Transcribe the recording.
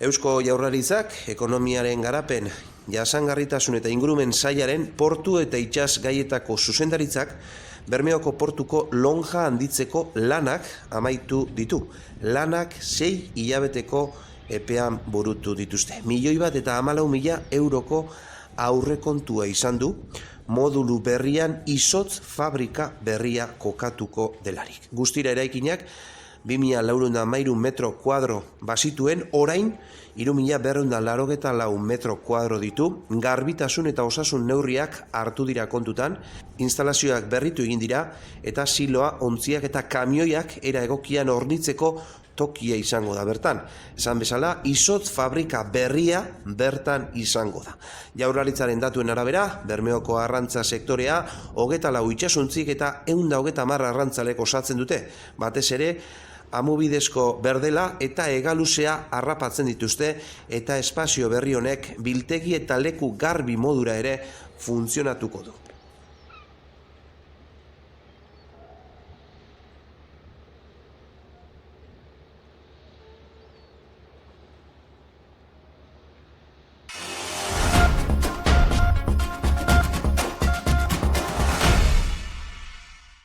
Eusko Jaurlaritzak ekonomiaren garapen, jasangarritasun eta ingurumen sailaren portu eta itsas gaietako zuzendaritzak Bermeoko portuko lonja handitzeko lanak amaitu ditu. Lanak 6 hilabeteko epean burutu dituzte. 1.014.000 euroko aurrekontua izan du, modulu berrian izotz fabrika berria kokatuko delarik. Guztira eraikinak 2.413 metro kuadro bazituen, orain 3.284 metro kuadro ditu, garbitasun eta osasun neurriak hartu dira kontutan, instalazioak berritu egin dira eta siloa, ontziak eta kamioiak era egokian hornitzeko tokia izango da bertan. Esan bezala, izotz fabrika berria bertan izango da. Jaurlaritzaren datuen arabera, Bermeoko arrantza sektorea 24 itsasuntzik eta 130 arrantzalek osatzen dute. Batez ere, amubidezko berdela eta hegaluzea harrapatzen dituzte eta espazio berri honek biltegi eta leku garbi modura ere funtzionatuko du.